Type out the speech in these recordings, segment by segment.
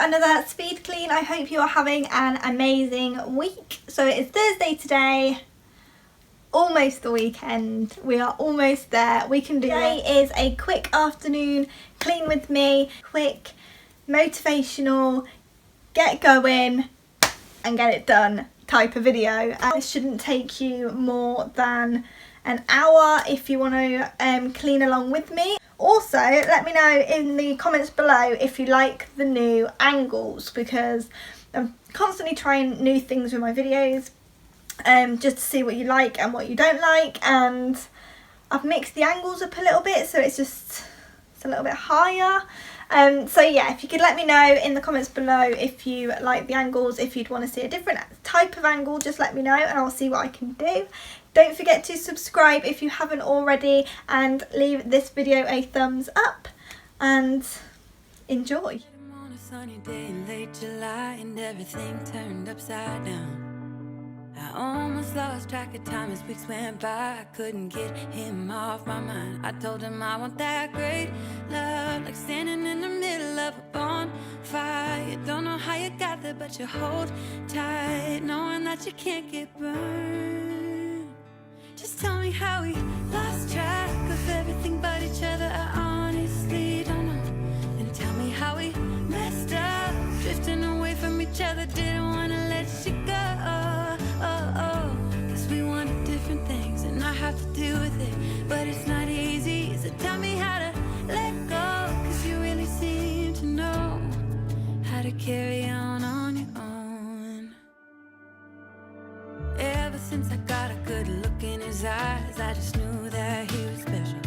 another speed clean. I hope you are having an amazing week. So it's Thursday today, almost the weekend. We are almost there. We can do it. Today is a quick afternoon clean with me, quick, motivational, get going and get it done type of video. And this shouldn't take you more than an hour if you want to clean along with me. Also, let me know in the comments below if you like the new angles, because I'm constantly trying new things with my videos, just to see what you like and what you don't like, and I've mixed the angles up a little bit so it's a little bit higher. So yeah, if you could let me know in the comments below if you like the angles, if you'd want to see a different type of angle, just let me know and I'll see what I can do. Don't forget to subscribe if you haven't already, and leave this video a thumbs up and enjoy. On a sunny day in late July and everything turned upside down. I almost lost track of time as weeks went by. I couldn't get him off my mind. I told him I want that great love, like standing in the middle of a bonfire. You don't know how you got there, but you hold tight, knowing that you can't get burned. Just tell me how we lost track of everything but each other. I honestly don't know. And tell me how we messed up, drifting away from each other. Didn't want to let you go. Cause we wanted different things and I have to deal with it, but it's not easy. So tell me how to let go, cause you really seem to know how to carry on your own. Ever since I got a good look in his eyes, I just knew that he was special.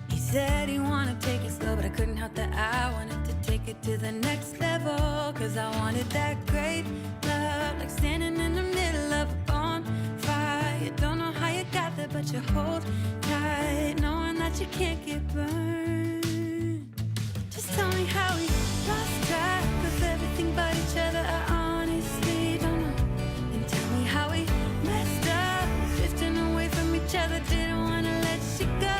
He said he wanted to take it slow, but I couldn't help that I wanted to take it to the next level. Cause I wanted that great love, like standing in the middle of a bonfire. You don't know how you got there, but you hold tight, knowing that you can't get burned. Just tell me how we lost track of everything but each other. I honestly don't know. And tell me how we messed up, drifting away from each other. Didn't want to let you go.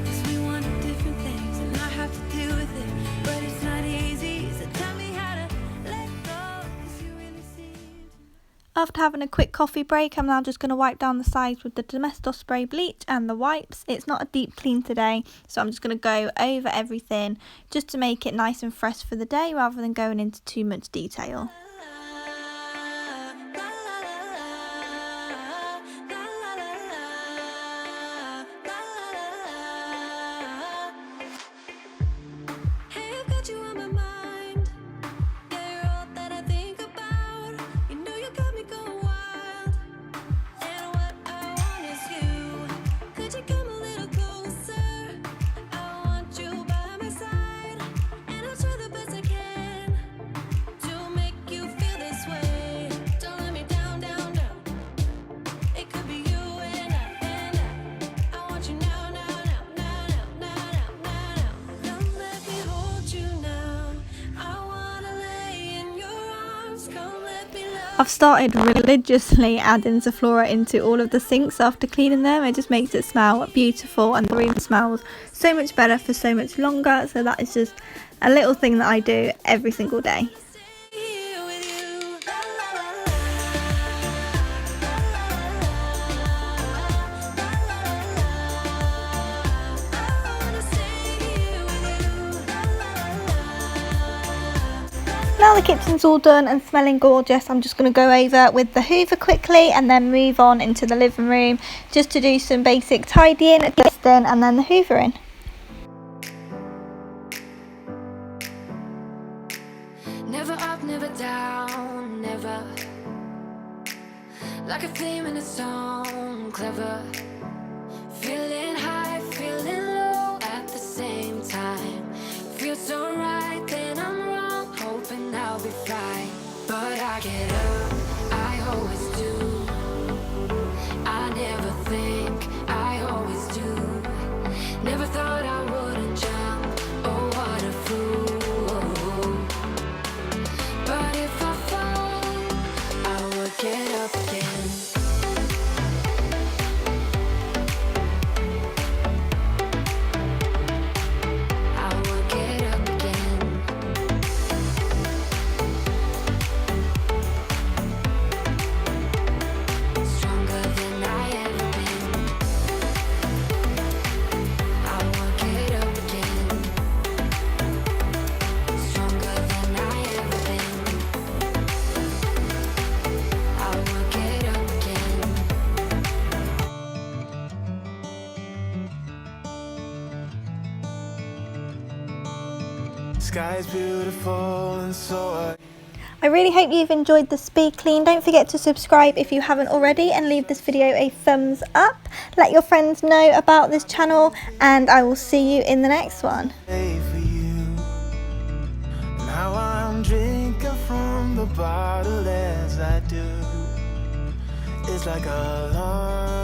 Cause we wanted different things and I have to deal with it, but it's not easy. So tell me how to let go, cause you really seem to... After having a quick coffee break, I'm now just going to wipe down the sides with the Domestos spray bleach and the wipes. It's not a deep clean today, so I'm just going to go over everything just to make it nice and fresh for the day rather than going into too much detail. I've started religiously adding Zaflora into all of the sinks after cleaning them. It just makes it smell beautiful and the room smells so much better for so much longer. So that is just a little thing that I do every single day. Now the kitchen's all done and smelling gorgeous, I'm just going to go over with the hoover quickly and then move on into the living room just to do some basic tidying, dusting and then the hoovering. Never up, never down, never. Like a theme in a song, clever. Feeling high, feeling low at the same time. Feels so right, then I'm wrong, hoping I'll be fine. But I get up, I always do. I never think, I always do. Never thought I wouldn't jump, oh what a fool. But if I fall, I would get up again. sky's beautiful and so I really hope you've enjoyed the speed clean. Don't forget to subscribe if you haven't already and leave this video a thumbs up. Let your friends know about this channel and I will see you in the next one. for you. Now I'm drinking from the bottle as I do. It's like a long